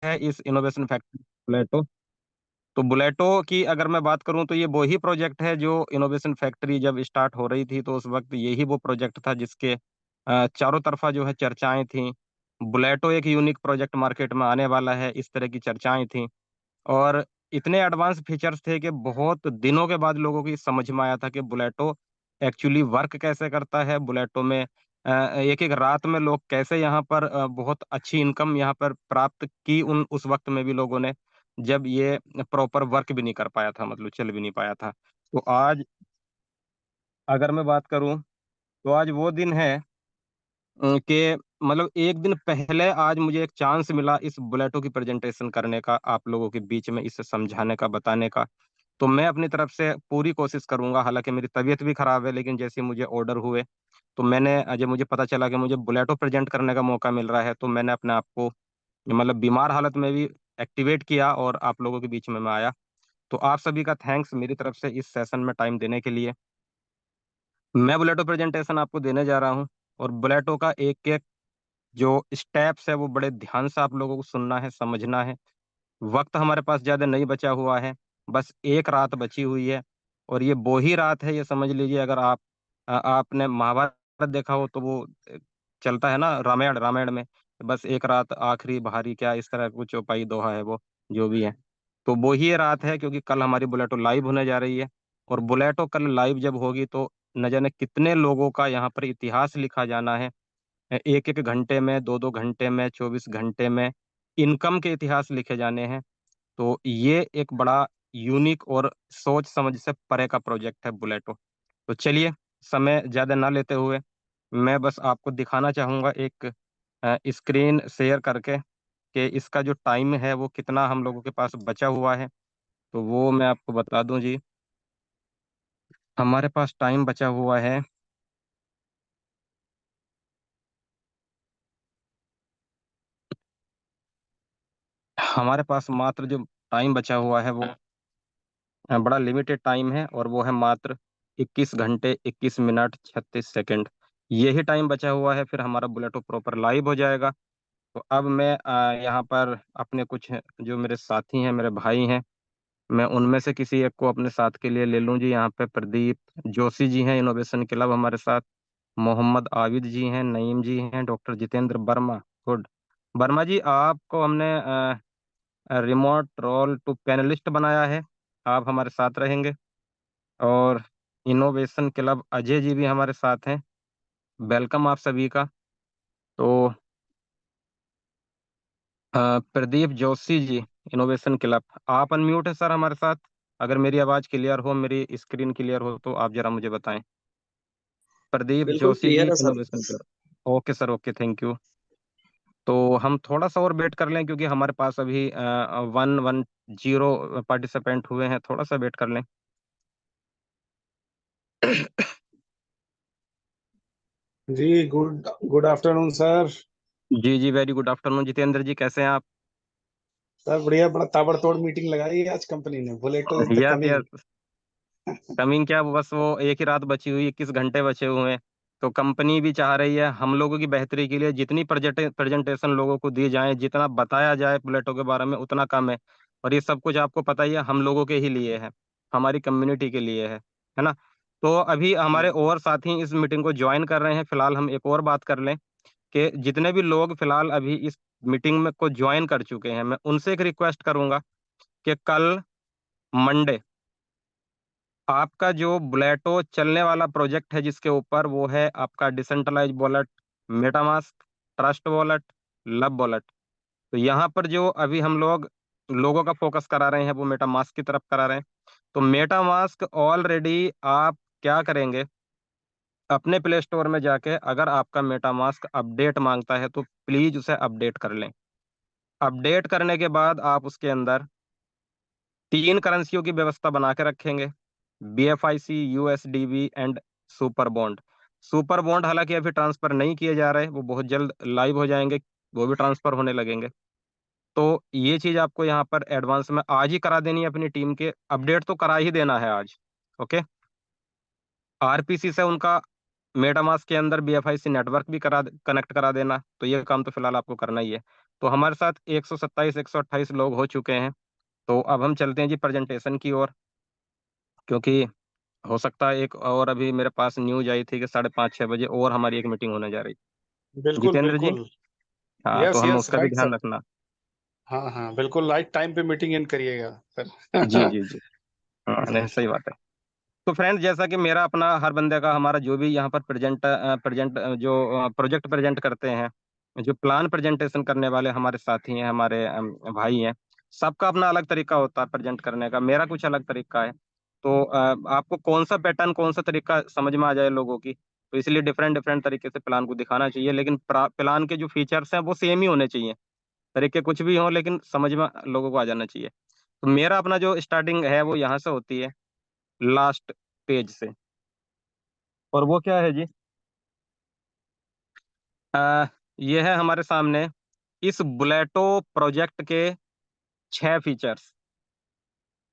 है इस innovation factory बुलेटो। तो बुलेटो की अगर मैं बात करूं तो ये वो ही प्रोजेक्ट है जो इनोवेशन फैक्ट्री जब स्टार्ट हो रही थी तो उस वक्त यही वो प्रोजेक्ट था जिसके चारों तरफा जो है चर्चाएं थी। बुलेटो एक यूनिक प्रोजेक्ट मार्केट में आने वाला है, इस तरह की चर्चाएं थी। और इतने एडवांस फीचर्स थे कि बहुत दिनों के बाद लोगों की समझ में आया था कि बुलेटो एक्चुअली वर्क कैसे करता है। बुलेटो में एक एक रात में लोग कैसे यहाँ पर बहुत अच्छी इनकम यहाँ पर प्राप्त की उन उस वक्त में भी लोगों ने, जब ये प्रॉपर वर्क भी नहीं कर पाया था, मतलब चल भी नहीं पाया था। तो आज अगर मैं बात करूं तो आज वो दिन है कि मतलब एक दिन पहले आज मुझे एक चांस मिला इस बुलेटो की प्रेजेंटेशन करने का, आप लोगों के बीच में इसे समझाने का, बताने का। तो मैं अपनी तरफ से पूरी कोशिश करूंगा। हालांकि मेरी तबीयत भी खराब है, लेकिन जैसे मुझे ऑर्डर हुए तो मैंने, जब मुझे पता चला कि मुझे बुलेटो प्रेजेंट करने का मौका मिल रहा है, तो मैंने अपने आप को मतलब बीमार हालत में भी एक्टिवेट किया और आप लोगों के बीच में मैं आया। तो आप सभी का थैंक्स मेरी तरफ से इस सेशन में टाइम देने के लिए। मैं बुलेटो प्रेजेंटेशन आपको देने जा रहा हूँ, और बुलेटो का एक एक जो स्टेप्स है वो बड़े ध्यान से आप लोगों को सुनना है, समझना है। वक्त हमारे पास ज्यादा नहीं बचा हुआ है, बस एक रात बची हुई है। और ये वो ही रात है, ये समझ लीजिए। अगर आपने महाभारत देखा हो तो वो चलता है ना, रामायण, रामायण में बस एक रात आखिरी बहारी क्या, इस तरह कुछ चौपाई दोहा है वो, जो भी है। तो वो ही ये रात है, क्योंकि कल हमारी बुलेटो लाइव होने जा रही है। और बुलेटो कल लाइव जब होगी तो न जाने कितने लोगों का यहाँ पर इतिहास लिखा जाना है। एक एक घंटे में, दो दो घंटे में, 24 घंटे में इनकम के इतिहास लिखे जाने हैं। तो ये एक बड़ा यूनिक और सोच समझ से परे का प्रोजेक्ट है बुलेटो। तो चलिए, समय ज्यादा ना लेते हुए मैं बस आपको दिखाना चाहूंगा एक स्क्रीन शेयर करके कि इसका जो टाइम है वो कितना हम लोगों के पास बचा हुआ है। तो वो मैं आपको बता दूं जी। हमारे पास टाइम बचा हुआ है, हमारे पास मात्र जो टाइम बचा हुआ है वो बड़ा लिमिटेड टाइम है, और वो है मात्र 21 घंटे 21 मिनट 36 सेकंड। यही टाइम बचा हुआ है, फिर हमारा बुलेटो प्रॉपर लाइव हो जाएगा। तो अब मैं यहाँ पर अपने कुछ जो मेरे साथी हैं, मेरे भाई हैं, मैं उनमें से किसी एक को अपने साथ के लिए ले लूँ जी। यहाँ पे प्रदीप जोशी जी हैं, इनोवेशन क्लब हमारे साथ। मोहम्मद आबिद जी हैं, नईम जी हैं, डॉक्टर जितेंद्र वर्मा, गुड। वर्मा जी, आपको हमने रिमोट रोल टू पैनलिस्ट बनाया है, आप हमारे साथ रहेंगे। और इनोवेशन क्लब अजय जी भी हमारे साथ हैं। वेलकम आप सभी का। तो प्रदीप जोशी जी, इनोवेशन क्लब, आप अनम्यूट है सर हमारे साथ। अगर मेरी आवाज़ क्लियर हो, मेरी स्क्रीन क्लियर हो तो आप जरा मुझे बताएं। प्रदीप बिल्कुल जोशी जी, क्लियर है sir. Innovation club. Okay sir, okay, thank you. तो हम थोड़ा सा और वेट कर लें, क्योंकि हमारे पास अभी 110 पार्टिसिपेंट हुए हैं, थोड़ा सा वेट कर लें। जी, गुड गुड आफ्टरनून सर। जी जी, वेरी गुड आफ्टरनून जितेंद्र जी, कैसे हैं आप? सर बढ़िया, बड़ा ताबड़तोड़ मीटिंग लगाई है आज कंपनी ने, Bulleto is the yes coming. Yes. Coming क्या, बस वो एक ही रात बची हुई, 21 घंटे बचे हुए हैं। तो कंपनी भी चाह रही है हम लोगों की बेहतरी के लिए जितनी प्रेजेंटेशन लोगों को दी जाए, जितना बताया जाए प्लेटो के बारे में, उतना कम है। और ये सब कुछ आपको पता ही है, हम लोगों के ही लिए है, हमारी कम्युनिटी के लिए है ना। तो अभी हमारे और साथी इस मीटिंग को ज्वाइन कर रहे हैं। फिलहाल हम एक और बात कर लें कि जितने भी लोग फिलहाल अभी इस मीटिंग में को ज्वाइन कर चुके हैं, मैं उनसे एक रिक्वेस्ट करूंगा कि कल मंडे आपका जो बुलेटो चलने वाला प्रोजेक्ट है जिसके ऊपर, वो है आपका decentralize wallet, MetaMask, Trust Wallet, lab wallet. तो यहाँ पर जो अभी हम लोगों का फोकस करा रहे हैं वो मेटामास्क की तरफ करा रहे हैं। तो मेटामास्क ऑलरेडी आप क्या करेंगे, अपने प्ले स्टोर में जाके अगर आपका मेटामास्क अपडेट मांगता है तो प्लीज उसे अपडेट कर लें। अपडेट करने के बाद आप उसके अंदर 3 करेंसियों की व्यवस्था बना के रखेंगे, BFIC, USDB and super bond. Super bond हालांकि अभी ट्रांसफर नहीं किए जा रहे, वो बहुत जल्द लाइव हो जाएंगे, वो भी ट्रांसफर होने लगेंगे। तो ये चीज आपको यहाँ पर एडवांस में आज ही करा देनी है, अपनी टीम के अपडेट तो करा ही देना है आज। ओके। RPC से उनका मेटामास्क के अंदर BFIC नेटवर्क भी कनेक्ट करा देना। तो ये काम तो फिलहाल आपको करना ही है। तो हमारे साथ 127 128 लोग हो चुके हैं। तो अब हम चलते हैं जी प्रेजेंटेशन की ओर, क्योंकि हो सकता है एक और अभी मेरे पास न्यूज आई थी कि 5:30 6 बजे और हमारी एक मीटिंग होने जा रही। बिल्कुल जितेंद्र जी, बिल्कुल। हाँ, तो यस हम यस उसका भी राइट ध्यान सर। रखना। हाँ हाँ बिल्कुल राइट टाइम पे मीटिंग इन करिएगा जी सर। जी जी। हाँ, नहीं, सही बात है। तो फ्रेंड, जैसा कि मेरा अपना हर बंदे का, हमारा जो भी यहाँ पर प्रेजेंट जो प्रोजेक्ट प्रेजेंट करते हैं, जो प्लान प्रेजेंटेशन करने वाले हमारे साथी हैं, हमारे भाई हैं, सबका अपना अलग तरीका होता है प्रेजेंट करने का। मेरा कुछ अलग तरीका है। तो आपको कौन सा पैटर्न, कौन सा तरीका समझ में आ जाए लोगों की, तो इसलिए डिफरेंट डिफरेंट तरीके से प्लान को दिखाना चाहिए, लेकिन प्लान के जो फीचर्स हैं वो सेम ही होने चाहिए। तरीके कुछ भी हों, लेकिन समझ में लोगों को आ जाना चाहिए। तो मेरा अपना जो स्टार्टिंग है वो यहाँ से होती है, लास्ट पेज से। और वो क्या है जी, आ, ये है हमारे सामने इस बुलेटो प्रोजेक्ट के 6 फीचर्स।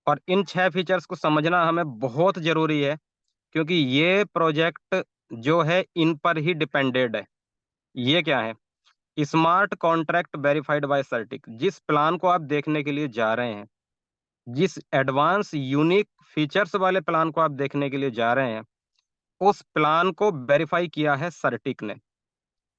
और इन 6 फीचर्स को समझना हमें बहुत जरूरी है, क्योंकि ये प्रोजेक्ट जो है इन पर ही डिपेंडेड है। ये क्या है? Smart contract verified bye सर्टिक। जिस प्लान को आप देखने के लिए जा रहे हैं, जिस एडवांस यूनिक फीचर्स वाले प्लान को आप देखने के लिए जा रहे हैं, उस प्लान को वेरीफाई किया है सर्टिक ने।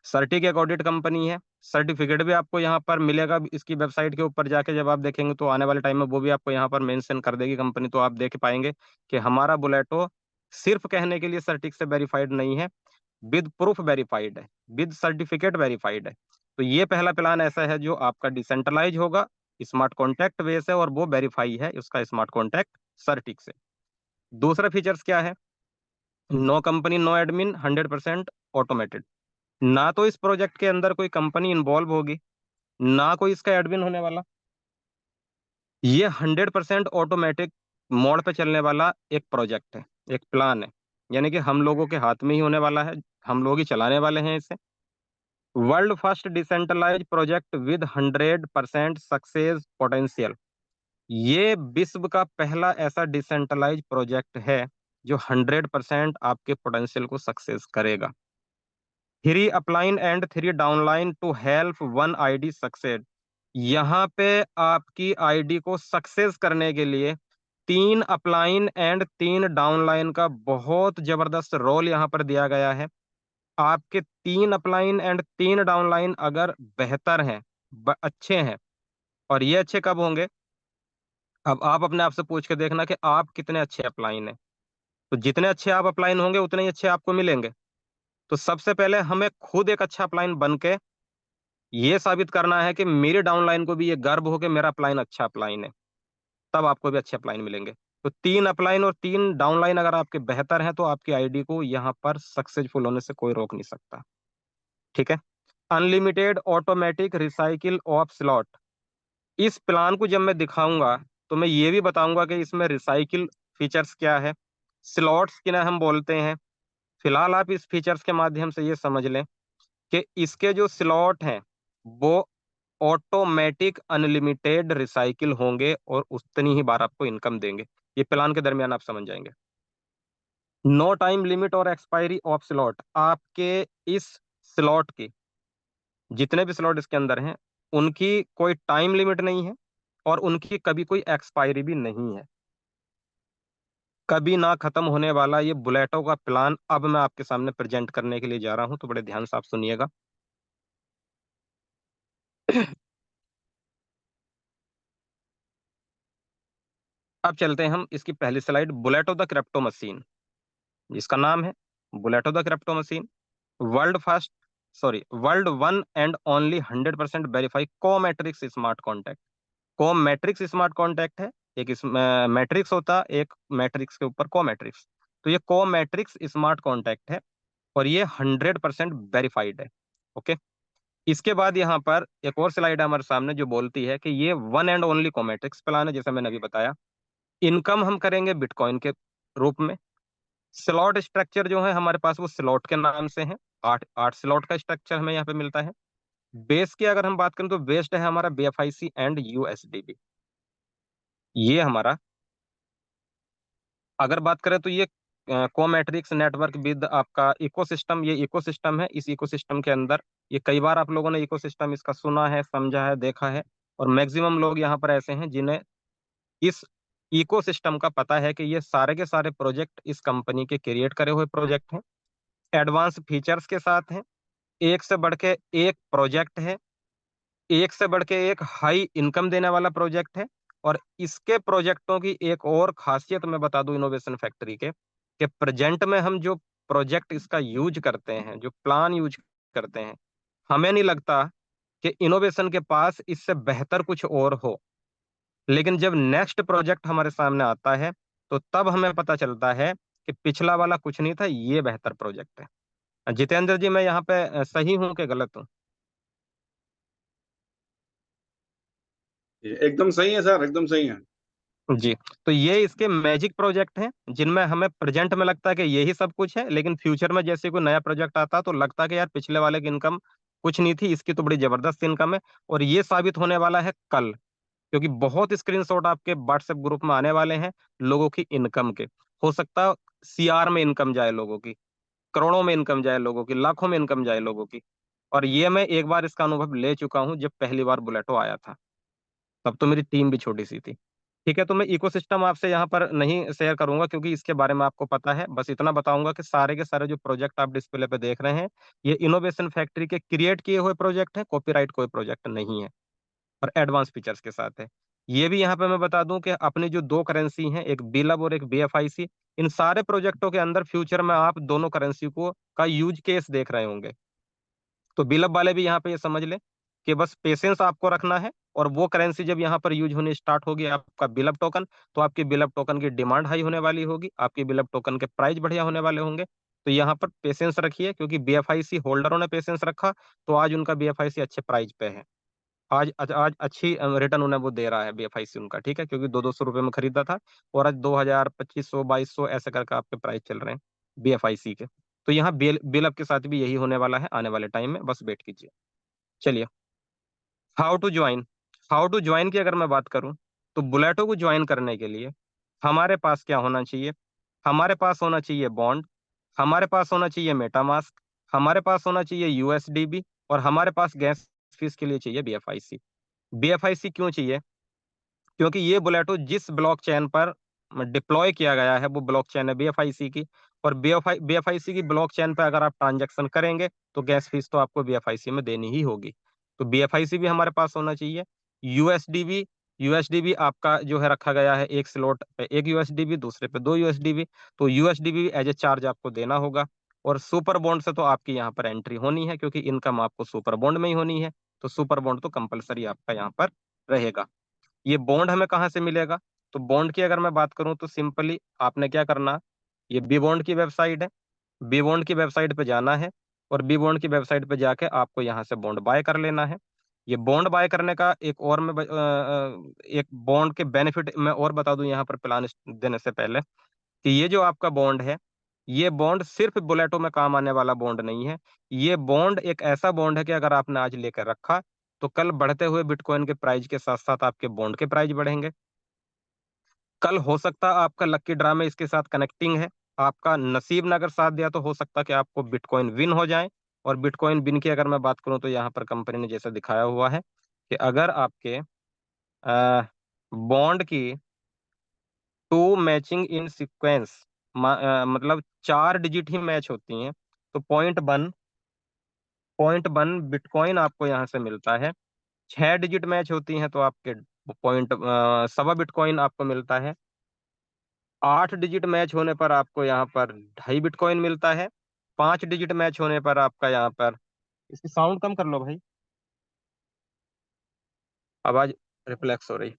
सर्टिक एक ऑडिट कंपनी है। सर्टिफिकेट भी आपको यहाँ पर मिलेगा इसकी वेबसाइट के ऊपर जाके, जब आप देखेंगे तो आने वाले टाइम में वो भी आपको यहाँ पर मेंशन कर देगी कंपनी, तो आप देख पाएंगे कि हमारा बुलेटो सिर्फ कहने के लिए सर्टिक से वेरीफाइड नहीं है, विद प्रूफ वेरीफाइड है, विद सर्टिफिकेट वेरीफाइड है। तो ये पहला प्लान ऐसा है जो आपका डिसेंट्रलाइज होगा, स्मार्ट कॉन्टैक्ट बेस है, और वो वेरीफाई है उसका स्मार्ट कॉन्टैक्ट सर्टिक से। दूसरा फीचर्स क्या है? No company no admin, 100% automated. ना तो इस प्रोजेक्ट के अंदर कोई कंपनी इन्वॉल्व होगी, ना कोई इसका एडमिन होने वाला। ये 100% ऑटोमेटिक मोड पे चलने वाला एक प्रोजेक्ट है, एक प्लान है। यानी कि हम लोगों के हाथ में ही होने वाला है, हम लोग ही चलाने वाले हैं इसे। World first decentralize project with 100% success potential. ये विश्व का पहला ऐसा डिसेंट्रलाइज प्रोजेक्ट है जो 100% आपके पोटेंशियल को सक्सेस करेगा। 3 upline and 3 downline to help one ID success. यहाँ पे आपकी आईडी को सक्सेस करने के लिए 3 अपलाइन एंड 3 डाउनलाइन का बहुत जबरदस्त रोल यहाँ पर दिया गया है। आपके 3 अपलाइन एंड 3 डाउनलाइन अगर बेहतर हैं, अच्छे हैं, और ये अच्छे कब होंगे? अब आप अपने आप से पूछ के देखना कि आप कितने अच्छे अपलाइन हैं। तो जितने अच्छे आप अपलाइन होंगे उतने ही अच्छे आपको मिलेंगे। तो सबसे पहले हमें खुद एक अच्छा अपलाइन बन के ये साबित करना है कि मेरे डाउनलाइन को भी ये गर्व हो कि मेरा अपलाइन अच्छा अपलाइन है, तब आपको भी अच्छे अपलाइन मिलेंगे। तो 3 अपलाइन और 3 डाउनलाइन अगर आपके बेहतर हैं, तो आपकी आईडी को यहाँ पर सक्सेसफुल होने से कोई रोक नहीं सकता। ठीक है। Unlimited automatic recycle of slot. इस प्लान को जब मैं दिखाऊंगा तो मैं ये भी बताऊंगा कि इसमें रिसाइकिल फीचर्स क्या है, स्लॉट्स किन्हें हम बोलते हैं। फिलहाल आप इस फीचर्स के माध्यम से ये समझ लें कि इसके जो स्लॉट हैं वो ऑटोमेटिक अनलिमिटेड रिसाइकिल होंगे, और उतनी ही बार आपको इनकम देंगे। ये प्लान के दरमियान आप समझ जाएंगे। नो टाइम लिमिट और एक्सपायरी ऑफ स्लॉट। आपके इस स्लॉट की, जितने भी स्लॉट इसके अंदर हैं, उनकी कोई टाइम लिमिट नहीं है, और उनकी कभी कोई एक्सपायरी भी नहीं है। कभी ना खत्म होने वाला ये बुलेटो का प्लान अब मैं आपके सामने प्रेजेंट करने के लिए जा रहा हूं, तो बड़े ध्यान से आप सुनिएगा। अब चलते हैं हम इसकी पहली slide, Bulleto the crypto machine, जिसका नाम है Bulleto the crypto machine. World first, sorry, world one and only 100% verify को मैट्रिक्स स्मार्ट कॉन्टैक्ट। को मैट्रिक्स स्मार्ट कॉन्टैक्ट है। एक इस मैट्रिक्स होता, एक मैट्रिक्स के ऊपर को मैट्रिक्स। तो ये को मैट्रिक्स स्मार्ट कॉन्टैक्ट है, और ये 100% वेरीफाइड है। ओके। इसके बाद यहाँ पर एक और स्लाइड है हमारे सामने जो बोलती है कि ये वन एंड ओनली को मैट्रिक्स प्लान है, जैसा मैंने अभी बताया। इनकम हम करेंगे बिटकॉइन के रूप में। स्लॉट स्ट्रक्चर जो है हमारे पास वो स्लॉट के नाम से है। आठ आठ स्लॉट का स्ट्रक्चर हमें यहाँ पे मिलता है। बेस की अगर हम बात करें तो बेस्ड है हमारा BFIC एंड USDB। ये हमारा, अगर बात करें तो ये कोमैट्रिक्स नेटवर्क विद आपका इकोसिस्टम, ये इकोसिस्टम है। इस इकोसिस्टम के अंदर, ये कई बार आप लोगों ने इकोसिस्टम इसका सुना है, समझा है, देखा है, और मैक्सिमम लोग यहाँ पर ऐसे हैं जिन्हें इस इकोसिस्टम का पता है कि ये सारे के सारे प्रोजेक्ट इस कंपनी के क्रिएट करे हुए प्रोजेक्ट हैं, एडवांस फीचर्स के साथ हैं, एक से बढ़ के एक प्रोजेक्ट है, एक से बढ़ के एक हाई इनकम देने वाला प्रोजेक्ट है। और इसके प्रोजेक्टों की एक और खासियत मैं बता दूं इनोवेशन फैक्ट्री के, कि प्रेजेंट में हम जो प्रोजेक्ट इसका यूज करते हैं, जो प्लान यूज करते हैं, हमें नहीं लगता कि इनोवेशन के पास इससे बेहतर कुछ और हो। लेकिन जब नेक्स्ट प्रोजेक्ट हमारे सामने आता है, तो तब हमें पता चलता है कि पिछला वाला कुछ नहीं था, ये बेहतर प्रोजेक्ट है। जितेंद्र जी, मैं यहाँ पे सही हूँ कि गलत हूँ? एकदम सही है सर, एकदम सही है। जी। तो ये इसके मैजिक प्रोजेक्ट हैं जिनमें हमें प्रेजेंट में लगता है कि यही सब कुछ है, लेकिन फ्यूचर में जैसे कोई नया प्रोजेक्ट आता है तो लगता है कि यार पिछले वाले की इनकम कुछ नहीं थी, इसकी तो बड़ी जबरदस्त इनकम है। और ये साबित होने वाला है कल, क्योंकि बहुत स्क्रीनशॉट आपके व्हाट्सएप ग्रुप में आने वाले हैं लोगों की इनकम के। हो सकता है सीआर में इनकम जाए लोगों की, करोड़ों में इनकम जाए लोगों की, लाखों में इनकम जाए लोगों की। और ये मैं एक बार इसका अनुभव ले चुका हूं, जब पहली बार बुलेटो आया था, तब तो मेरी टीम भी छोटी सी थी। ठीक है, तो मैं इकोसिस्टम आपसे यहाँ पर नहीं शेयर करूंगा क्योंकि इसके बारे में आपको पता है। बस इतना बताऊंगा कि सारे के सारे जो प्रोजेक्ट आप डिस्प्ले पे देख रहे हैं, ये इनोवेशन फैक्ट्री के क्रिएट किए हुए प्रोजेक्ट हैं, कॉपीराइट कोई प्रोजेक्ट नहीं है, और एडवांस फीचर्स के साथ है। ये भी यहाँ पे मैं बता दूं कि अपनी जो दो करेंसी हैं, एक बीलब और एक बीएफआईसी, इन सारे प्रोजेक्टों के अंदर फ्यूचर में आप दोनों करेंसी को का यूज केस देख रहे होंगे। तो बिलब वाले भी यहाँ पे ये समझ लें कि बस पेशेंस आपको रखना है, और वो करेंसी जब यहाँ पर यूज होनी स्टार्ट होगी, आपका बिलब टोकन, तो आपकी बिलब टोकन की डिमांड हाई होने वाली होगी, आपकी बिलब टोकन के प्राइस बढ़िया होने वाले होंगे। तो यहाँ पर पेशेंस रखिए, क्योंकि बीएफआईसी होल्डरों ने पेशेंस रखा, तो आज उनका बीएफआईसी अच्छे प्राइस पे है। आज अच्छी रिटर्न उन्हें वो दे रहा है बीएफआईसी उनका, ठीक है, क्योंकि 200-200 रुपये में खरीदा था, और आज 2000, 2500, 2200 ऐसे करके आपके प्राइस चल रहे हैं बीएफआईसी के। तो यहाँ बिल अप के साथ भी यही होने वाला है आने वाले टाइम में, बस वेट कीजिए। चलिए, how to join. How to join की अगर मैं बात करूं, तो बुलेटो को ज्वाइन करने के लिए हमारे पास क्या होना चाहिए? हमारे पास होना चाहिए बॉन्ड, हमारे पास होना चाहिए मेटामास्क, हमारे पास होना चाहिए यूएसडीबी, और हमारे पास गैस फीस के लिए चाहिए बीएफआईसी। बीएफआईसी क्यों चाहिए? क्योंकि ये बुलेटो जिस ब्लॉकचेन पर डिप्लॉय किया गया है, वो ब्लॉकचेन है बीएफआईसी की। और बीएफआईसी की ब्लॉकचेन पे अगर आप ट्रांजैक्शन करेंगे, तो गैस फीस तो आपको बीएफआईसी में देनी ही होगी। तो बीएफआईसी भी हमारे पास होना चाहिए। यूएसडीबी, यूएसडीबी आपका जो है रखा गया है, एक स्लॉट पे एक यूएसडीबी, दूसरे पे दो यूएसडीबी। तो यूएसडीबी एज ए चार्ज आपको देना होगा। और सुपर बॉन्ड से तो आपकी यहाँ पर एंट्री होनी है, क्योंकि इनकम आपको सुपर बॉन्ड में ही होनी है। तो सुपर बॉन्ड तो कंपलसरी आपका यहाँ पर रहेगा। ये बॉन्ड हमें कहाँ से मिलेगा? तो बॉन्ड की अगर मैं बात करूं, तो सिंपली आपने क्या करना, ये बी बॉन्ड की वेबसाइट है, बी बॉन्ड की वेबसाइट पे जाना है, और बी बॉन्ड की वेबसाइट पे जाके आपको यहाँ से बॉन्ड बाय कर लेना है। ये बॉन्ड बाय करने का एक और एक बॉन्ड के बेनिफिट मैं और बता दूं यहाँ पर प्लान देने से पहले, कि ये जो आपका बॉन्ड है, ये बॉन्ड सिर्फ बुलेटो में काम आने वाला बॉन्ड नहीं है। ये बॉन्ड एक ऐसा बॉन्ड है कि अगर आपने आज लेकर रखा, तो कल बढ़ते हुए बिटकॉइन के प्राइस के साथ साथ आपके बॉन्ड के प्राइस बढ़ेंगे। कल हो सकता है आपका लक्की ड्रा में इसके साथ कनेक्टिंग है, आपका नसीब ने अगर साथ दिया तो हो सकता है कि आपको बिटकॉइन विन हो जाए। और बिटकॉइन विन की अगर मैं बात करूं, तो यहाँ पर कंपनी ने जैसे दिखाया हुआ है कि अगर आपके बॉन्ड की टू मैचिंग इन सीक्वेंस, मतलब 4 डिजिट ही मैच होती हैं, तो पॉइंट वन बिटकॉइन आपको यहाँ से मिलता है। 6 डिजिट मैच होती हैं तो आपके पॉइंट सवा बिटकॉइन आपको मिलता है। 8 डिजिट मैच होने पर आपको यहाँ पर 2.5 बिटकॉइन मिलता है। 5 डिजिट मैच होने पर आपका यहाँ पर, इसकी साउंड कम कर लो भाई, आवाज रिफ्लेक्स हो रही।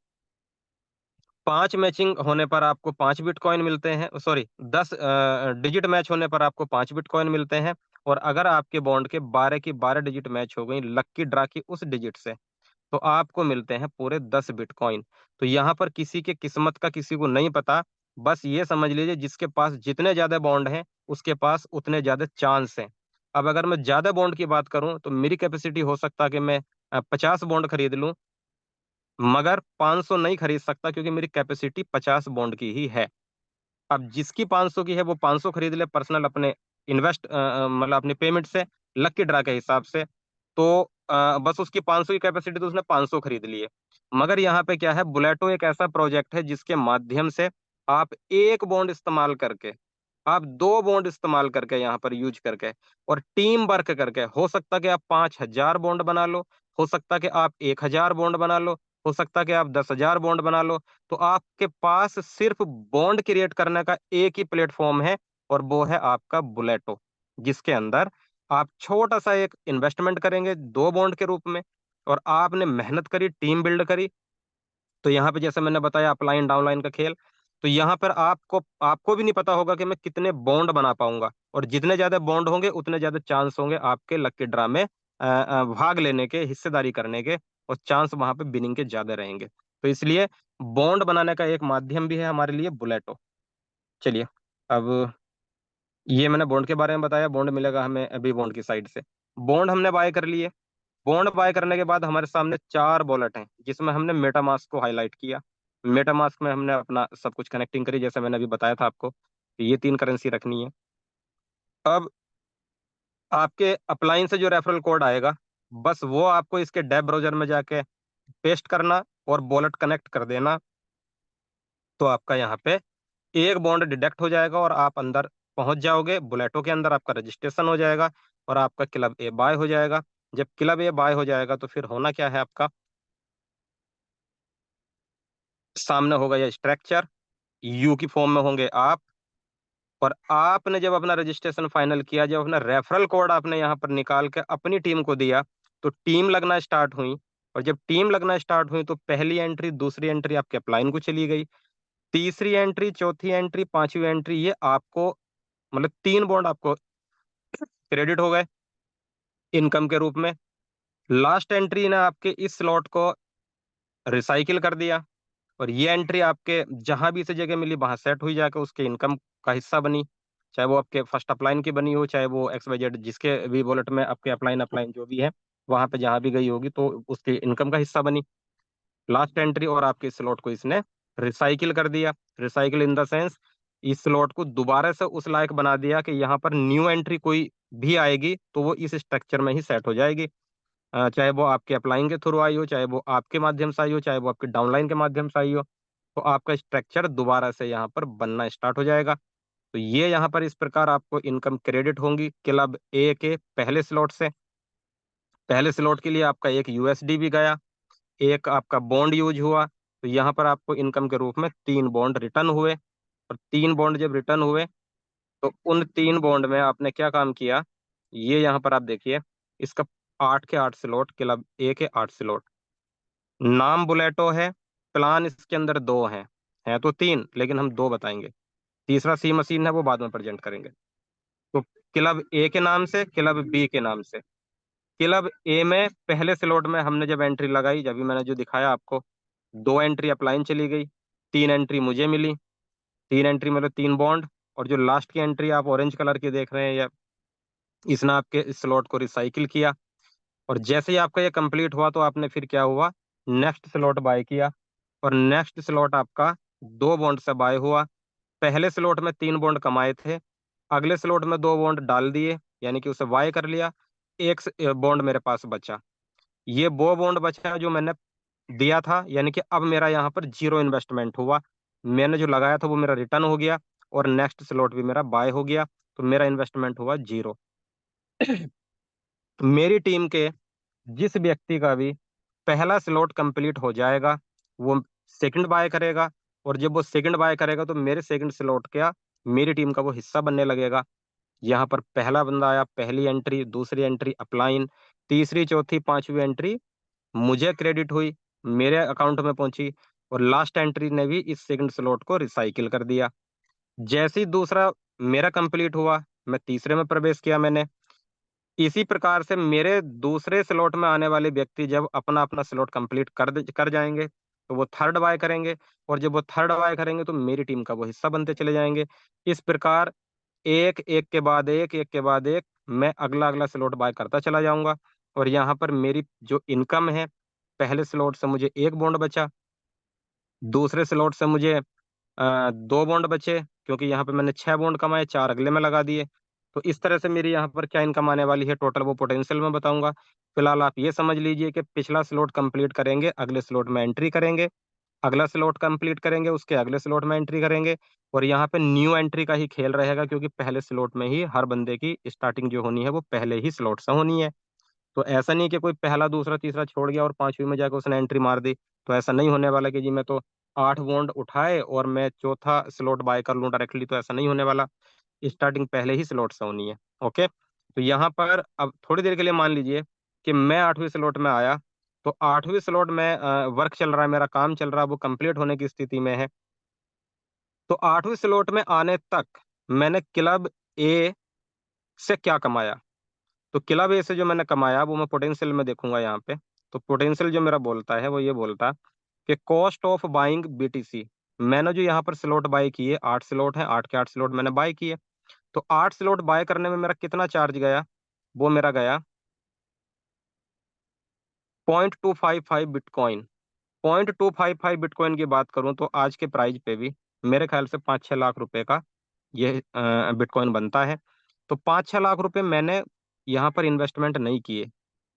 5 मैचिंग होने पर आपको 5 बिटकॉइन मिलते हैं, सॉरी 10 डिजिट मैच होने पर आपको 5 बिटकॉइन मिलते हैं। और अगर आपके बॉन्ड के 12 की 12 डिजिट मैच हो गई लक्की ड्रा की उस डिजिट से, तो आपको मिलते हैं पूरे 10 बिटकॉइन। तो यहाँ पर किसी के किस्मत का किसी को नहीं पता। बस ये समझ लीजिए, जिसके पास जितने ज्यादा बॉन्ड हैं, उसके पास उतने ज्यादा चांस हैं। अब अगर मैं ज्यादा बॉन्ड की बात करूं, तो मेरी कैपेसिटी हो सकता है कि मैं 50 बॉन्ड खरीद लूं, मगर 500 नहीं खरीद सकता, क्योंकि मेरी कैपेसिटी 50 बॉन्ड की ही है। अब जिसकी 500 की है वो 500 खरीद ले पर्सनल अपने इन्वेस्ट मतलब अपने पेमेंट से, लकी ड्रा के हिसाब से। तो बस उसकी 500 की कैपेसिटी तो उसने 500 खरीद ली है। मगर यहाँ पे क्या है, बुलेटो एक ऐसा प्रोजेक्ट है जिसके माध्यम से आप एक बॉन्ड इस्तेमाल करके, आप दो बॉन्ड इस्तेमाल करके यहाँ पर यूज करके और टीम वर्क करके, हो सकता कि आप 5,000 बॉन्ड बना लो, हो सकता कि आप 1,000 बॉन्ड बना लो, हो सकता कि आप 10,000 बॉन्ड बना लो। तो आपके पास सिर्फ बॉन्ड क्रिएट करने का एक ही प्लेटफॉर्म है, और वो है आपका बुलेटो, जिसके अंदर आप छोटा सा एक इन्वेस्टमेंट करेंगे दो बॉन्ड के रूप में, और आपने मेहनत करी, टीम बिल्ड करी। तो यहाँ पे जैसे मैंने बताया अपलाइन डाउनलाइन का खेल, तो यहाँ पर आपको आपको भी नहीं पता होगा कि मैं कितने बॉन्ड बना पाऊंगा, और जितने ज्यादा बॉन्ड होंगे उतने ज्यादा चांस होंगे आपके लकी ड्रा में भाग लेने के, हिस्सेदारी करने के, और चांस वहां पे बिनिंग के ज्यादा रहेंगे। तो इसलिए बॉन्ड बनाने का एक माध्यम भी है हमारे लिए बुलेटो। चलिए, अब ये मैंने बॉन्ड के बारे में बताया, बॉन्ड मिलेगा हमें अभी बॉन्ड की साइड से। बॉन्ड हमने बाय कर लिए। बॉन्ड बाय करने के बाद हमारे सामने चार वॉलेट हैं, जिसमें हमने मेटामास्क को हाईलाइट किया। मेटामास्क में हमने अपना सब कुछ कनेक्टिंग करी, जैसे मैंने अभी बताया था आपको कि ये तीन करेंसी रखनी है। अब आपके अपलाइन से जो रेफरल कोड आएगा, बस वो आपको इसके डेब ब्राउजर में जाके पेस्ट करना और वॉलेट कनेक्ट कर देना। तो आपका यहाँ पे एक बॉन्ड डिडक्ट हो जाएगा और आप अंदर पहुंच जाओगे, बुलेटो के अंदर आपका रजिस्ट्रेशन हो जाएगा, और आपका क्लब ए बाय हो जाएगा। जब क्लब ए बाय हो जाएगा तो फिर होना क्या है, आपका सामने होगा ये स्ट्रक्चर, यू की फॉर्म में होंगे आप, और आपने जब अपना रजिस्ट्रेशन फाइनल किया, जब अपना रेफरल कोड आपने यहाँ पर निकाल के अपनी टीम को दिया, तो टीम लगना स्टार्ट हुई। और जब टीम लगना स्टार्ट हुई तो पहली एंट्री, दूसरी एंट्री आपके अपलाइन को चली गई, तीसरी एंट्री, चौथी एंट्री, पांचवी एंट्री, ये आपको मतलब तीन बॉन्ड आपको क्रेडिट हो गए इनकम के रूप में। लास्ट एंट्री ने आपके इस स्लॉट को रिसाइकिल कर दिया, और ये एंट्री आपके जहां भी इसे जगह मिली वहां सेट हुई, जाकर उसके इनकम का हिस्सा बनी। चाहे वो आपके फर्स्ट अपलाइन की बनी हो, चाहे वो एक्स वाई जेड जिसके भी वॉलेट में आपके अपलाइन अपलाइन जो भी है वहां पे जहां भी गई होगी, तो उसके इनकम का हिस्सा बनी। लास्ट एंट्री और आपके स्लॉट को इसने रिसाइकिल कर दिया। रिसाइकिल इन द सेंस, इस स्लॉट को दोबारा से उस लायक बना दिया कि यहाँ पर न्यू एंट्री कोई भी आएगी तो वो इस स्ट्रक्चर में ही सेट हो जाएगी। चाहे वो आपके अप्लाइंग के थ्रू आई हो, चाहे वो आपके माध्यम से आई हो, चाहे वो आपके डाउनलाइन के माध्यम से आई हो, तो आपका स्ट्रक्चर दोबारा से यहाँ पर बनना स्टार्ट हो जाएगा। तो ये यहाँ पर इस प्रकार आपको इनकम क्रेडिट होंगी क्लब ए के पहले स्लॉट से। पहले स्लॉट के लिए आपका एक यूएसडी भी गया, एक आपका बॉन्ड यूज हुआ, तो यहाँ पर आपको इनकम के रूप में तीन बॉन्ड रिटर्न हुए। और तीन बॉन्ड जब रिटर्न हुए, तो उन तीन बॉन्ड में आपने क्या काम किया, ये यहाँ पर आप देखिए, इसका 8 के 8 स्लॉट, क्लब ए के 8 स्लॉट, नाम बुलेटो है, प्लान इसके अंदर दो हैं तो तीन, लेकिन हम दो बताएंगे, तीसरा सी मशीन है वो बाद में प्रेजेंट करेंगे। तो क्लब ए के नाम से, क्लब बी के नाम से। क्लब ए में पहले स्लॉट में हमने जब एंट्री लगाई, जब भी मैंने जो दिखाया आपको, दो एंट्री अपलाइन चली गई, तीन एंट्री मुझे मिली, तीन एंट्री मतलब तीन बॉन्ड। और जो लास्ट की एंट्री आप ऑरेंज कलर की देख रहे हैं, या इसने आपके इस स्लॉट को रिसाइकिल किया। और जैसे ही आपका ये कंप्लीट हुआ, तो आपने फिर क्या हुआ, नेक्स्ट स्लॉट बाय किया, और नेक्स्ट स्लॉट आपका दो बॉन्ड से बाय हुआ। पहले स्लॉट में तीन बॉन्ड कमाए थे, अगले स्लॉट में दो बॉन्ड डाल दिए, यानी कि उसे बाय कर लिया। एक बॉन्ड मेरे पास बचा, ये वो बॉन्ड बचा जो मैंने दिया था, यानी कि अब मेरा यहाँ पर जीरो इन्वेस्टमेंट हुआ। मैंने जो लगाया था वो मेरा रिटर्न हो गया, और नेक्स्ट स्लॉट भी मेरा बाय हो गया, तो मेरा इन्वेस्टमेंट हुआ जीरो। मेरी टीम के जिस व्यक्ति का भी पहला स्लॉट कंप्लीट हो जाएगा, वो सेकंड बाय करेगा, और जब वो सेकंड बाय करेगा तो मेरे सेकंड स्लॉट का मेरी टीम का वो हिस्सा बनने लगेगा। यहाँ पर पहला बंदा आया, पहली एंट्री, दूसरी एंट्री अपलाइन, तीसरी, चौथी, पांचवी एंट्री मुझे क्रेडिट हुई, मेरे अकाउंट में पहुंची, और लास्ट एंट्री ने भी इस सेकंड स्लॉट को रिसाइकिल कर दिया। जैसे ही दूसरा मेरा कंप्लीट हुआ, मैं तीसरे में प्रवेश किया मैंने। इसी प्रकार से मेरे दूसरे स्लॉट में आने वाले व्यक्ति जब अपना अपना स्लॉट कंप्लीट कर जाएंगे, तो वो थर्ड बाय करेंगे, और जब वो थर्ड बाय करेंगे तो मेरी टीम का वो हिस्सा बनते चले जाएंगे। इस प्रकार एक एक के बाद एक, एक के बाद एक, मैं अगला अगला स्लॉट बाय करता चला जाऊंगा। और यहाँ पर मेरी जो इनकम है, पहले स्लॉट से मुझे एक बॉन्ड बचा, दूसरे स्लॉट से मुझे दो बॉन्ड बचे, क्योंकि यहाँ पे मैंने 6 बॉन्ड कमाए, 4 अगले में लगा दिए। तो इस तरह से मेरी यहाँ पर क्या इनकम आने वाली है टोटल, वो पोटेंशियल में बताऊंगा। फिलहाल आप ये समझ लीजिए कि पिछला स्लॉट कंप्लीट करेंगे, अगले स्लॉट में एंट्री करेंगे, अगला स्लॉट कंप्लीट करेंगे, उसके अगले स्लॉट में एंट्री करेंगे। और यहाँ पे न्यू एंट्री का ही खेल रहेगा, क्योंकि पहले स्लॉट में ही हर बंदे की स्टार्टिंग जो होनी है वो पहले ही स्लॉट से होनी है। तो ऐसा नहीं कि कोई पहला दूसरा तीसरा छोड़ गया और पांचवी में जाकर उसने एंट्री मार दी। तो ऐसा नहीं होने वाला कि जी मैं तो 8 बॉन्ड उठाए और मैं चौथा स्लॉट बाय कर लूं डायरेक्टली, तो ऐसा नहीं होने वाला। स्टार्टिंग पहले ही स्लॉट से होनी है। ओके, तो यहाँ पर अब थोड़ी देर के लिए मान लीजिए कि मैं 8वीं स्लॉट में आया। तो 8वीं स्लॉट में वर्क चल रहा है, मेरा काम चल रहा है, वो कंप्लीट होने की स्थिति में है। तो 8वीं स्लॉट में आने तक मैंने क्लब ए से क्या कमाया। तो क्लब ए से जो मैंने कमाया वो मैं पोटेंशियल में देखूंगा यहाँ पे। तो पोटेंशियल जो मेरा बोलता है वो ये बोलता कि कॉस्ट ऑफ बाइंग बीटीसी। मैंने जो यहाँ पर स्लॉट बाय किए, 8 स्लॉट है, 8 के 8 स्लॉट मैंने बाय किए। तो 8 स्लॉट बाय करने में मेरा कितना चार्ज गया, वो मेरा गया 0.255 बिटकॉइन। 0.255 बिटकॉइन की बात करूं तो आज के प्राइस पे भी मेरे ख्याल से 5-6 लाख रुपए का ये बिटकॉइन बनता है। तो 5-6 लाख रुपए मैंने यहाँ पर इन्वेस्टमेंट नहीं किए।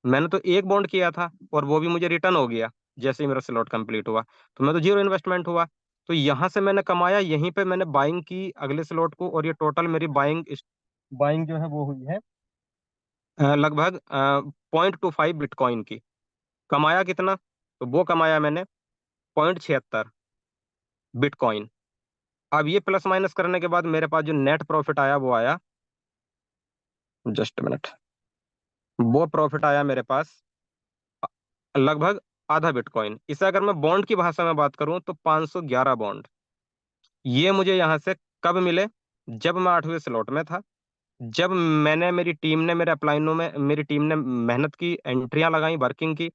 मैंने तो एक बॉन्ड किया था और वो भी मुझे रिटर्न हो गया जैसे ही मेरा स्लॉट कंप्लीट हुआ। तो मैं तो जीरो इन्वेस्टमेंट हुआ। तो यहाँ से मैंने कमाया, यहीं पे मैंने बाइंग की अगले स्लॉट को, और ये टोटल मेरी बाइंग जो है वो हुई है लगभग 0.25 बिटकॉइन की। कमाया कितना, तो वो कमाया मैंने 0.76 बिटकॉइन। अब ये प्लस माइनस करने के बाद मेरे पास जो नेट प्रॉफिट आया वो आया, जस्ट मिनट, वो प्रॉफिट आया मेरे पास लगभग आधा बिटकॉइन। इसे अगर मैं बॉन्ड की भाषा में बात करूं तो 511 बॉन्ड ये मुझे यहाँ से कब मिले, जब मैं 8वीं स्लॉट में था, जब मैंने मेरी टीम ने मेरे अपलाइनों में मेरी टीम ने मेहनत की, एंट्रियां लगाई, वर्किंग की,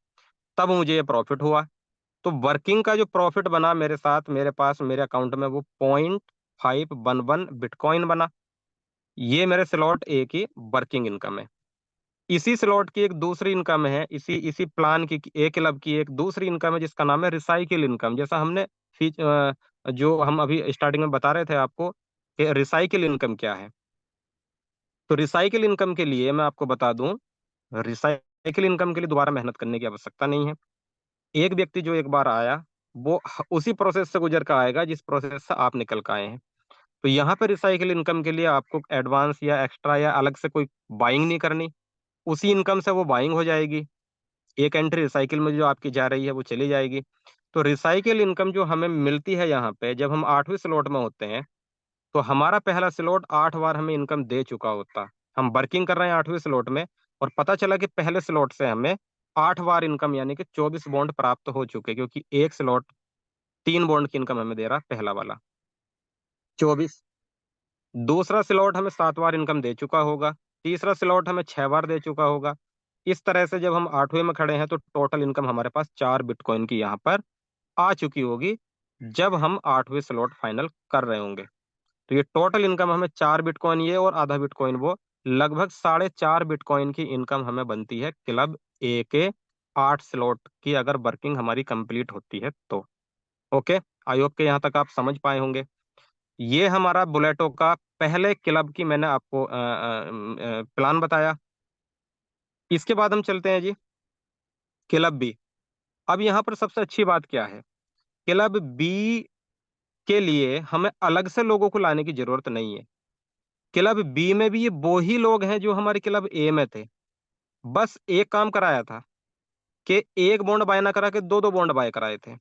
तब मुझे ये प्रॉफिट हुआ। तो वर्किंग का जो प्रॉफिट बना मेरे साथ, मेरे पास मेरे अकाउंट में, वो 0.511 बिटकॉइन बना। ये मेरे स्लॉट ए की वर्किंग इनकम है। इसी स्लॉट की एक दूसरी इनकम है, इसी इसी प्लान की ए क्लब की एक दूसरी इनकम है जिसका नाम है रिसाइकिल इनकम। जैसा हमने जो हम अभी स्टार्टिंग में बता रहे थे आपको कि रिसाइकिल इनकम क्या है। तो रिसाइकिल इनकम के लिए मैं आपको बता दूं, रिसाइकिल इनकम के लिए दोबारा मेहनत करने की आवश्यकता नहीं है। एक व्यक्ति जो एक बार आया वो उसी प्रोसेस से गुजर कर आएगा जिस प्रोसेस से आप निकल कर आए हैं। तो यहाँ पे रिसाइकिल इनकम के लिए आपको एडवांस या एक्स्ट्रा या अलग से कोई बाइंग नहीं करनी, उसी इनकम से वो बाइंग हो जाएगी। एक एंट्री रिसाइकिल में जो आपकी जा रही है वो चली जाएगी। तो रिसाइकिल इनकम जो हमें मिलती है यहाँ पे, जब हम 8वीं स्लॉट में होते हैं, तो हमारा पहला स्लॉट 8 बार हमें इनकम दे चुका होता। हम वर्किंग कर रहे हैं 8वीं स्लॉट में, और पता चला कि पहले स्लॉट से हमें 8 बार इनकम यानी कि 24 बॉन्ड प्राप्त हो चुके, क्योंकि एक स्लॉट 3 बॉन्ड की इनकम हमें दे रहा पहला वाला, 24। दूसरा स्लॉट हमें 7 बार इनकम दे चुका होगा, तीसरा स्लॉट हमें 6 बार दे चुका होगा। इस तरह से जब हम 8वें में खड़े हैं तो टोटल इनकम हमारे पास 4 बिटकॉइन की यहाँ पर आ चुकी होगी, जब हम 8वें स्लॉट फाइनल कर रहे होंगे। तो ये टोटल इनकम हमें 4 बिटकॉइन ये और आधा बिटकॉइन वो, लगभग 4.5 बिटकॉइन की इनकम हमें बनती है क्लब ए के 8 स्लॉट की, अगर वर्किंग हमारी कंप्लीट होती है तो। ओके, आई होप के यहाँ तक आप समझ पाए होंगे। ये हमारा बुलेटो का पहले क्लब की मैंने आपको प्लान बताया। इसके बाद हम चलते हैं जी क्लब बी। अब यहाँ पर सबसे अच्छी बात क्या है, क्लब बी के लिए हमें अलग से लोगों को लाने की जरूरत नहीं है। क्लब बी में भी ये वो ही लोग हैं जो हमारे क्लब ए में थे। बस एक काम कराया था कि एक बॉन्ड बाय ना करा के दो दो बॉन्ड बाय कराए थे।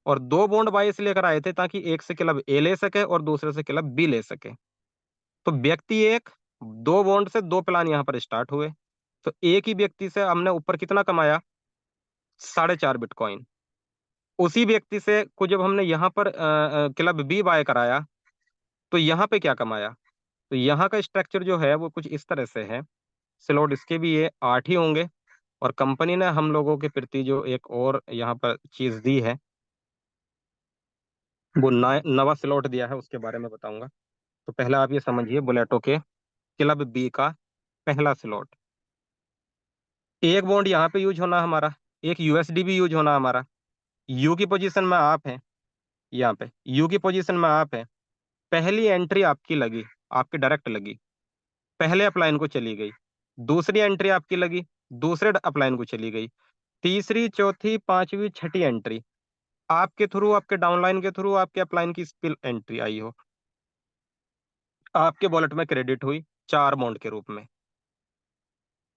और दो बॉन्ड बाय इसलिए कराए थे ताकि एक से क्लब ए ले सके और दूसरे से क्लब बी ले सके। तो व्यक्ति एक, दो बॉन्ड से दो प्लान यहाँ पर स्टार्ट हुए। तो एक ही व्यक्ति से हमने ऊपर कितना कमाया, 4.5 बिटकॉइन। उसी व्यक्ति से को जब हमने यहाँ पर क्लब बी बाय कराया, तो यहाँ पे क्या कमाया। तो यहाँ का स्ट्रक्चर जो है वो कुछ इस तरह से है। स्लॉट इसके भी ये 8 ही होंगे, और कंपनी ने हम लोगों के प्रति जो एक और यहाँ पर चीज दी है, वो नवा स्लॉट दिया है, उसके बारे में बताऊंगा। तो पहले आप ये समझिए बुलेटो के क्लब बी का पहला स्लॉट, एक बॉन्ड यहाँ पे यूज होना हमारा, एक यूएसडी भी यूज होना हमारा। यू की पोजीशन में आप हैं, यहाँ पे यू की पोजीशन में आप हैं, पहली एंट्री आपकी लगी, आपकी डायरेक्ट लगी, पहले अपलाइन को चली गई। दूसरी एंट्री आपकी लगी, दूसरे अपलाइन को चली गई। तीसरी, चौथी, पांचवी, छठी एंट्री आपके थ्रू, आपके डाउनलाइन के थ्रू आपके अपलाइन की स्पिल एंट्री आई हो, आपके वॉलेट में क्रेडिट हुई 4 बॉन्ड के रूप में।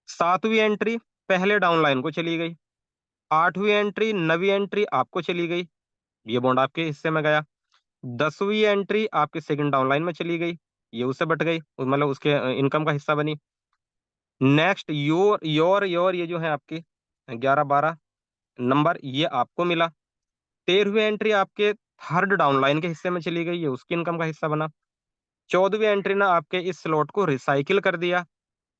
सातवीं एंट्री पहले डाउनलाइन को चली गई। आठवीं एंट्री, नवीं एंट्री आपको चली गई, ये बॉन्ड आपके हिस्से में गया। 10वीं एंट्री आपके सेकंड डाउनलाइन में चली गई, ये उससे बट गई, मतलब उसके इनकम का हिस्सा बनी। नेक्स्ट योर ये जो है आपकी 11 12 नंबर, ये आपको मिला। 13वीं एंट्री आपके थर्ड डाउनलाइन के हिस्से में चली गई, ये उसकी इनकम का हिस्सा बना। 14वीं एंट्री ने आपके इस स्लॉट को रिसाइकिल कर दिया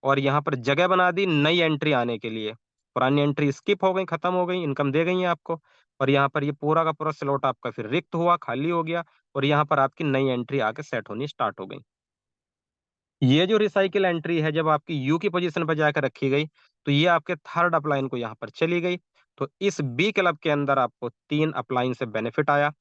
और यहाँ पर जगह बना दी नई एंट्री आने के लिए। पुरानी एंट्री स्किप हो गई, खत्म हो गई, इनकम दे गई है आपको, और यहाँ पर ये पूरा का पूरा स्लॉट आपका फिर रिक्त हुआ, खाली हो गया, और यहाँ पर आपकी नई एंट्री आके सेट होनी स्टार्ट हो गई। ये जो रिसाइकिल एंट्री है जब आपकी यू की पोजीशन पर जाकर रखी गई, तो ये आपके थर्ड अपलाइन को यहाँ पर चली गई। तो इस बी क्लब के अंदर आपको 3 अपलाइन से बेनिफिट आया।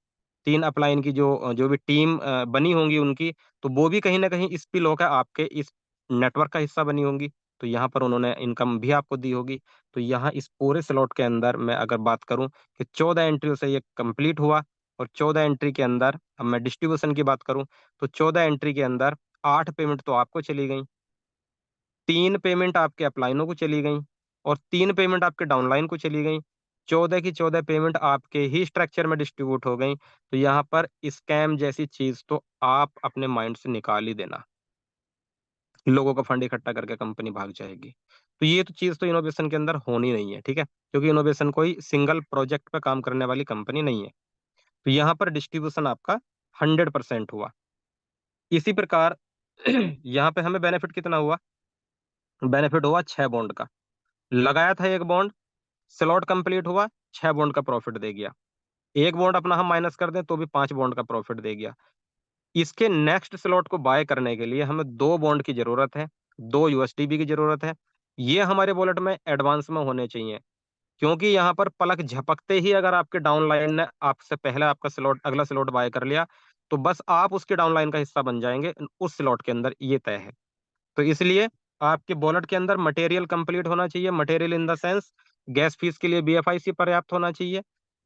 3 अपलाइन की जो जो भी टीम बनी होंगी उनकी, तो वो भी कहीं ना कहीं स्पिल होकर आपके इस नेटवर्क का हिस्सा बनी होंगी, तो यहाँ पर उन्होंने इनकम भी आपको दी होगी। तो यहाँ इस पूरे स्लॉट के अंदर मैं अगर बात करूं कि 14 एंट्रियों से ये कंप्लीट हुआ, और 14 एंट्री के अंदर अब मैं डिस्ट्रीब्यूशन की बात करूं, तो 14 एंट्री के अंदर 8 पेमेंट तो आपको चली गई, 3 पेमेंट आपके अपलाइनों को चली गई, और 3 पेमेंट आपके डाउनलाइन को चली गई। 14 की 14 पेमेंट आपके ही स्ट्रक्चर में डिस्ट्रीब्यूट हो गई। तो यहाँ पर स्कैम जैसी चीज तो आप अपने माइंड से निकाल ही देना, लोगों का फंड इकट्ठा करके कंपनी भाग जाएगी। तो ये तो चीज तो इनोवेशन के अंदर होनी नहीं है, ठीक है, क्योंकि इनोवेशन कोई सिंगल प्रोजेक्ट पे काम करने वाली कंपनी नहीं है। तो यहाँ पर डिस्ट्रीब्यूशन आपका 100% हुआ। इसी प्रकार यहाँ पे हमें बेनिफिट कितना हुआ? बेनिफिट हुआ 6 बॉन्ड का। लगाया था 1 बॉन्ड, स्लॉट कंप्लीट हुआ, 6 बॉन्ड का प्रॉफिट दे गया। 1 बॉन्ड अपना हम माइनस कर दें तो भी 5 बॉन्ड का प्रॉफिट दे गया। इसके नेक्स्ट स्लॉट को बाय करने के लिए हमें 2 बॉन्ड की जरूरत है, 2 USDB की जरूरत है। ये हमारे वॉलेट में एडवांस में होने चाहिए, क्योंकि यहाँ पर पलक झपकते ही अगर आपके डाउनलाइन ने आपसे पहले आपका स्लॉट, अगला स्लॉट बाय कर लिया, तो बस आप उसके डाउनलाइन का हिस्सा बन जाएंगे उस स्लॉट के अंदर, ये तय है। तो इसलिए आपके वॉलेट के अंदर मटेरियल कंप्लीट होना चाहिए, material in the sense gas fees के लिए BFIC पर्याप्त होना चाहिए,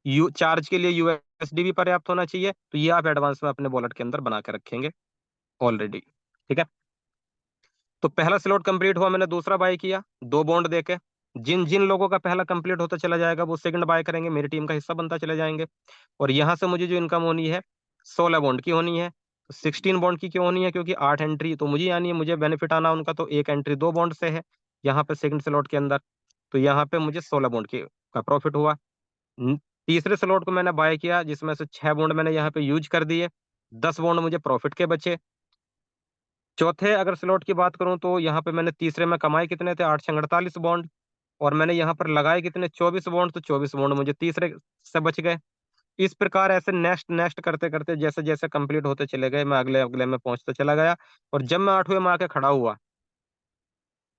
यू चार्ज के लिए USDB पर्याप्त होना चाहिए। तो ये आप एडवांस में अपने वॉलेट के अंदर बना के रखेंगे ऑलरेडी, ठीक है। तो पहला स्लॉट कंप्लीट हुआ, मैंने दूसरा बाय किया 2 बॉन्ड देके। जिन जिन लोगों का पहला कंप्लीट होता चला जाएगा वो सेकंड बाय करेंगे, मेरी टीम का हिस्सा बनता चले जाएंगे। और यहाँ से मुझे जो इनकम होनी है 16 बॉन्ड की होनी है। 16 बॉन्ड की क्यों होनी है? क्योंकि 8 एंट्री तो मुझे आनी है, मुझे बेनिफिट आना उनका, तो 1 एंट्री 2 बॉन्ड से है यहाँ पे सेकंड स्लॉट के अंदर। तो यहाँ पे मुझे 16 बॉन्ड की का प्रॉफिट हुआ। न- तीसरे स्लॉट को मैंने बाय किया, जिसमें से 6 बॉन्ड मैंने यहाँ पे यूज कर दिए, 10 बॉन्ड मुझे प्रॉफिट के बचे। चौथे अगर स्लॉट की बात करूं तो यहाँ पे मैंने तीसरे में कमाए कितने थे? 8 से 48 बॉन्ड। और मैंने यहाँ पर लगाए कितने? 24 बॉन्ड। तो 24 बॉन्ड मुझे तीसरे से बच गए। इस प्रकार ऐसे नेक्स्ट नेक्स्ट करते करते जैसे जैसे कंप्लीट होते चले गए, मैं अगले अगले में पहुंचता चला गया। और जब मैं 8वें में आके खड़ा हुआ,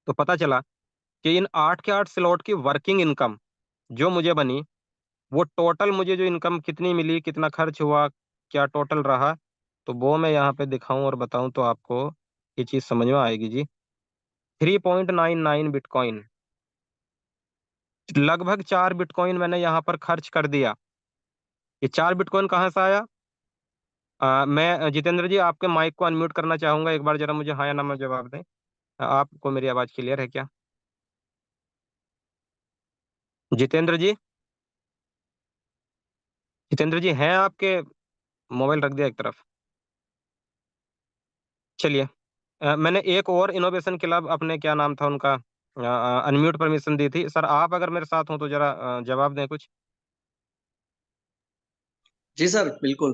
तो पता चला कि इन 8 के 8 स्लॉट की वर्किंग इनकम जो मुझे बनी, वो टोटल मुझे जो इनकम कितनी मिली, कितना खर्च हुआ, क्या टोटल रहा, तो वो मैं यहाँ पे दिखाऊं और बताऊं तो आपको ये चीज समझ में आएगी जी। 3.99 बिटकॉइन, लगभग 4 बिटकॉइन मैंने यहाँ पर खर्च कर दिया। ये 4 बिटकॉइन कहाँ से आया? मैं जितेंद्र जी आपके माइक को अनम्यूट करना चाहूंगा, एक बार जरा मुझे हाँ या ना में जवाब दें। आपको मेरी आवाज क्लियर है क्या? जितेंद्र जी, जितेंद्र जी हैं आपके? मोबाइल रख दिया एक तरफ। चलिए, मैंने एक और इनोवेशन क्लब, अपने क्या नाम था उनका, अनम्यूट परमिशन दी थी। सर आप अगर मेरे साथ हो तो जरा जवाब दें कुछ। जी सर, बिल्कुल।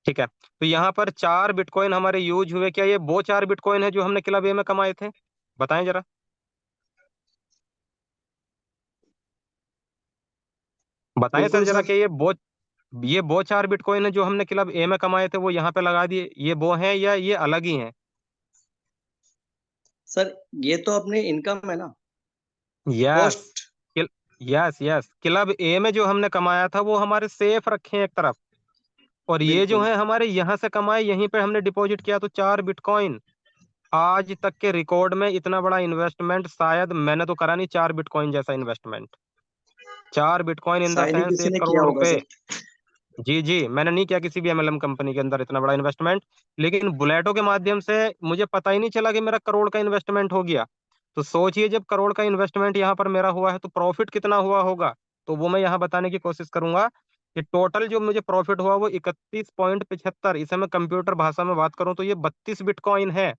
ठीक है, तो यहाँ पर 4 बिटकॉइन हमारे यूज हुए, क्या ये वो 4 बिटकॉइन है जो हमने क्लब ए में कमाए थे? बताएं जरा, बताएं सर बिल्कुल जरा सर। कि ये वो 4 बिटकॉइन है जो हमने क्लब ए में कमाए थे, वो यहाँ पे लगा दिए, ये वो हैं या ये अलग ही हैं? सर, ये तो अपनी इनकम है ना, yes, post. Yes yes, club A में जो हमने कमाया था वो हमारे सेफ रखे हैं एक तरफ, और ये जो बिल्कुल। है हमारे यहाँ से कमाए, यहीं पे हमने डिपॉजिट किया, तो 4 बिटकॉइन। आज तक के रिकॉर्ड में इतना बड़ा इन्वेस्टमेंट शायद मैंने तो करा नहीं, 4 बिटकॉइन जैसा इन्वेस्टमेंट। 4 बिटकॉइन इन द शायद ही सेंस किसी एक ने किया करोड़ होगा रुपए सर। जी जी, मैंने नहीं किया किसी भी एमएलएम कंपनी के अंदर इतना बड़ा इन्वेस्टमेंट। लेकिन बुलेटो के माध्यम से मुझे पता ही नहीं चला कि मेरा करोड़ का इन्वेस्टमेंट हो गया। तो सोचिए, जब करोड़ का इन्वेस्टमेंट यहाँ पर मेरा हुआ है तो प्रॉफिट कितना हुआ होगा। तो वो मैं यहाँ बताने की कोशिश करूंगा कि टोटल जो मुझे प्रॉफिट हुआ वो 31.75, इसे मैं कंप्यूटर भाषा में बात करूं तो ये 32 बिटकॉइन है।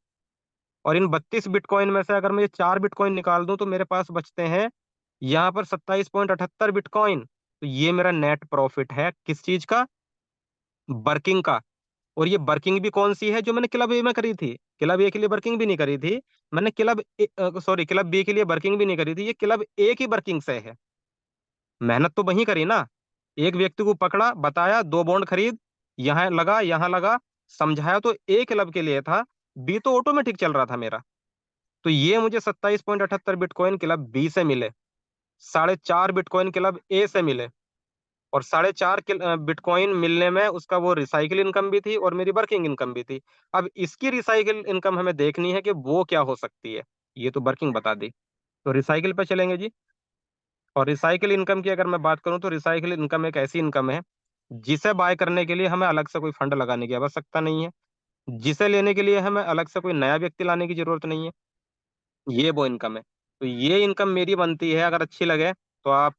और इन 32 बिटकॉइन में से अगर मैं ये 4 बिटकॉइन निकाल दूं तो मेरे पास बचते हैं यहाँ पर 27.78 बिटकॉइन। तो ये मेरा नेट प्रॉफिट है किस चीज का, वर्किंग का। और ये वर्किंग भी कौन सी है, जो मैंने क्लब ए में करी थी। क्लब ए के लिए वर्किंग भी नहीं करी थी मैंने, क्लब बी के लिए वर्किंग भी नहीं करी थी, ये क्लब ए की वर्किंग से है। मेहनत तो वहीं करी ना। एक व्यक्ति को पकड़ा, बताया, 2 बॉन्ड खरीद, यहाँ लगा यहाँ लगा, समझाया, तो ए क्लब के लिए था, बी तो ऑटोमेटिक चल रहा था मेरा। तो ये मुझे 27.78 बिटकॉइन क्लब बी से मिले, 4.5 बिटकॉइन क्लब ए से मिले, और 4.5 बिटकॉइन मिलने में उसका वो रिसाइकिल इनकम भी थी और मेरी वर्किंग इनकम भी थी। अब इसकी रिसाइकिल इनकम हमें देखनी है कि वो क्या हो सकती है। ये तो वर्किंग बता दी, तो रिसाइकिल पे चलेंगे जी। और रिसाइकिल इनकम की अगर मैं बात करूं तो रिसाइकिल इनकम एक ऐसी इनकम है जिसे बाय करने के लिए हमें अलग से कोई फंड लगाने की आवश्यकता नहीं है, जिसे लेने के लिए हमें अलग से कोई नया व्यक्ति लाने की जरूरत नहीं है। ये वो इनकम है। तो ये इनकम मेरी बनती है, अगर अच्छी लगे तो आप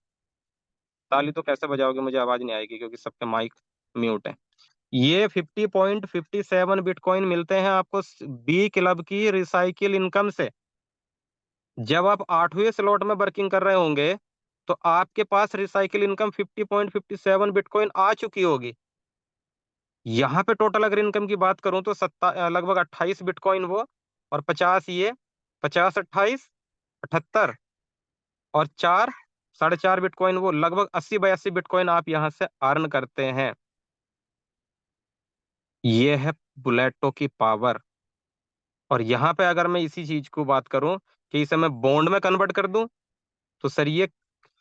ताली तो कैसे बजाओगे, मुझे आवाज नहीं आएगी क्योंकि सबके माइक म्यूट है। ये 50.57 बिटकॉइन मिलते हैं आपको बी क्लब की रिसाइकिल इनकम से। जब आप 8वें स्लॉट में वर्किंग कर रहे होंगे तो आपके पास रिसाइकिल इनकम 50.57 बिटकॉइन आ चुकी होगी। यहाँ पे टोटल अगर इनकम की बात करूं तो लगभग 28 बिटकॉइन वो, और 50 ये, 50 28 78, और 4 साढ़े 4 बिटकॉइन वो, लगभग 80 82 बिटकॉइन आप यहाँ से अर्न करते हैं। ये है बुलेटो की पावर। और यहाँ पे अगर मैं इसी चीज को बात करूं कि इसे मैं बॉन्ड में कन्वर्ट कर दूं, तो सर ये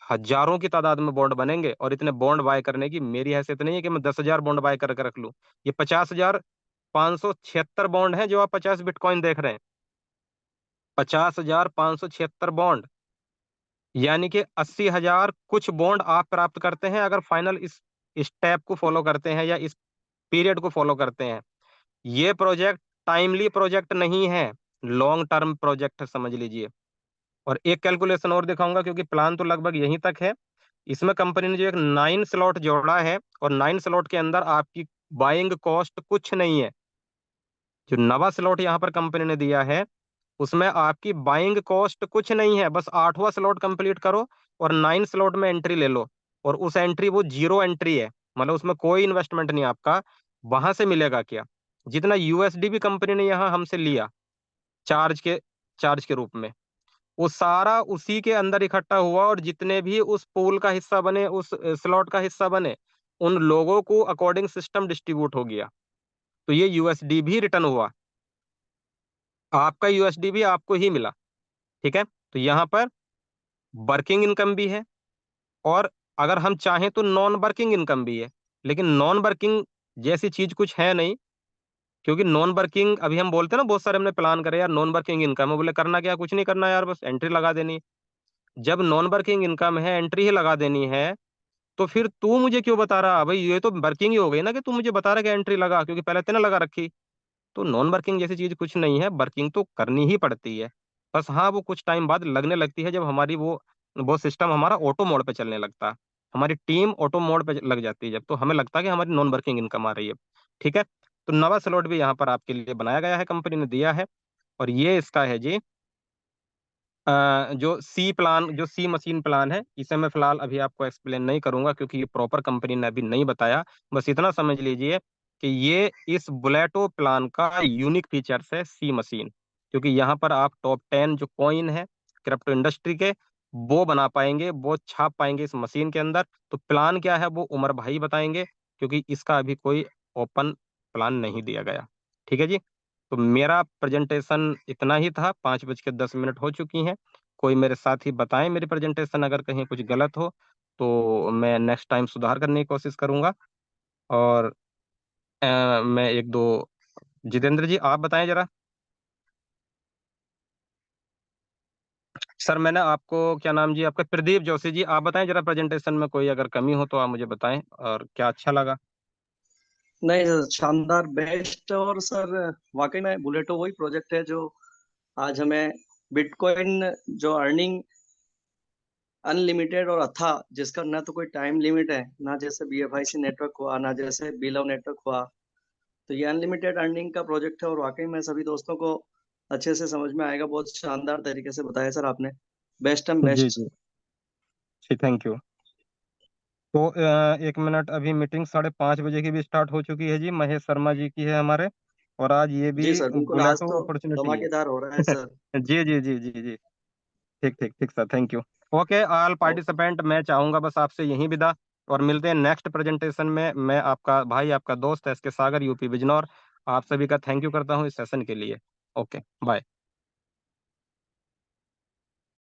हजारों की तादाद में बॉन्ड बनेंगे। और इतने बॉन्ड बाय करने की मेरी हैसियत नहीं है कि मैं 10,000 बॉन्ड बाय करके रख लूं। ये 50,576 बॉन्ड हैं जो आप 50 बिटकॉइन देख रहे हैं। 50,576 बॉन्ड, यानी कि 80,000 कुछ बॉन्ड आप प्राप्त करते हैं अगर फाइनल इस स्टेप को फॉलो करते हैं या इस पीरियड को फॉलो करते हैं। ये प्रोजेक्ट टाइमली प्रोजेक्ट नहीं है, लॉन्ग टर्म प्रोजेक्ट समझ लीजिए। और एक कैलकुलेशन और दिखाऊंगा क्योंकि प्लान तो लगभग यहीं तक है। इसमें कंपनी ने जो एक 9 स्लॉट जोड़ा है, और 9 स्लॉट के अंदर आपकी बाइंग कॉस्ट कुछ नहीं है। जो नवा स्लॉट यहाँ पर कंपनी ने दिया है उसमें आपकी बाइंग कॉस्ट कुछ नहीं है, बस 8वां स्लॉट कंप्लीट करो और 9 स्लॉट में एंट्री ले लो। और उस एंट्री वो जीरो एंट्री है, मतलब उसमें कोई इन्वेस्टमेंट नहीं आपका। वहां से मिलेगा क्या, जितना यूएसडी भी कंपनी ने यहाँ हमसे लिया चार्ज के चार्ज के रूप में, वो सारा उसी के अंदर इकट्ठा हुआ। और जितने भी उस पूल का हिस्सा बने, उस स्लॉट का हिस्सा बने, उन लोगों को अकॉर्डिंग सिस्टम डिस्ट्रीब्यूट हो गया। तो ये यूएसडी भी रिटर्न हुआ, आपका यूएसडी भी आपको ही मिला। ठीक है, तो यहाँ पर वर्किंग इनकम भी है, और अगर हम चाहें तो नॉन वर्किंग इनकम भी है। लेकिन नॉन वर्किंग जैसी चीज कुछ है नहीं, क्योंकि नॉन वर्किंग अभी हम बोलते हैं ना, बहुत सारे हमने प्लान करे यार नॉन वर्किंग इनकम है, बोले करना क्या, कुछ नहीं करना यार, बस एंट्री लगा देनी। जब नॉन वर्किंग इनकम है, एंट्री ही लगा देनी है, तो फिर तू मुझे क्यों बता रहा भाई, ये तो वर्किंग ही हो गई ना कि तू मुझे बता रहा कि एंट्री लगा, क्योंकि पहले तेने लगा रखी। तो नॉन वर्किंग जैसी चीज कुछ नहीं है, वर्किंग तो करनी ही पड़ती है। बस हाँ, वो कुछ टाइम बाद लगने लगती है जब हमारी वो सिस्टम हमारा ऑटो मोड पे चलने लगता है। हमारी टीम ऑटो मोड पे लग जाती है जब, तो हमें लगता है कि हमारी नॉन वर्किंग इनकम आ रही है। ठीक है, तो नवा स्लॉट भी यहाँ पर आपके लिए बनाया गया है, कंपनी ने दिया है। और ये इसका है जी, जो सी प्लान, जो सी मशीन प्लान है, इसे मैं फिलहाल अभी आपको एक्सप्लेन नहीं करूंगा क्योंकि ये प्रॉपर कंपनी ने अभी नहीं बताया। बस इतना समझ लीजिए कि ये इस बुलेटो प्लान का यूनिक फीचर्स है सी मशीन। क्योंकि यहाँ पर आप टॉप 10 जो कॉइन है क्रिप्टो इंडस्ट्री के, वो बना पाएंगे, वो छाप पाएंगे इस मशीन के अंदर। तो प्लान क्या है वो उमर भाई बताएंगे, क्योंकि इसका अभी कोई ओपन प्लान नहीं दिया गया। ठीक है जी, तो मेरा प्रेजेंटेशन इतना ही था, 5:10 हो चुकी हैं। कोई मेरे साथी बताएं मेरी प्रेजेंटेशन अगर कहीं कुछ गलत हो तो मैं नेक्स्ट टाइम सुधार करने की कोशिश करूंगा। और मैं एक दो, जितेंद्र जी आप बताएं जरा। सर मैंने आपको, क्या नाम जी आपका, प्रदीप जोशी जी, आप बताएं जरा, प्रेजेंटेशन में कोई अगर कमी हो तो आप मुझे बताएं, और क्या अच्छा लगा। नहीं सर, शानदार, बेस्ट। और सर वाकई में बुलेटो वही प्रोजेक्ट है जो आज हमें बिटकॉइन, जो अर्निंग अनलिमिटेड और अथा, जिसका ना तो कोई टाइम लिमिट है, ना जैसे BFIC नेटवर्क हुआ, ना जैसे बिलो नेटवर्क हुआ। तो ये अनलिमिटेड अर्निंग का प्रोजेक्ट है और वाकई में सभी दोस्तों को अच्छे से समझ में आएगा। बहुत शानदार तरीके से बताया सर आपने। बेस्ट एंड जी बेस्ट। जी जी, थैंक यू। तो एक मिनट, अभी मीटिंग 5:30 बजे की भी स्टार्ट हो चुकी है जी, महेश शर्मा जी की है हमारे, और आज ये भी जी सर, बिल्कुल, आज बुलेटो तो अपॉर्चुनिटी है। धमाकेदार हो रहा है सर। जी जी जी जी जी, ठीक ठीक ठीक sir, thank you. Okay all participant, मैं चाहूंगा बस आपसे यहीं विदा, और मिलते हैं नेक्स्ट प्रेजेंटेशन में। मैं आपका भाई, आपका दोस्त SK सागर, UP बिजनौर, आप सभी का थैंक यू करता हूँ इस सेशन के लिए। Okay bye.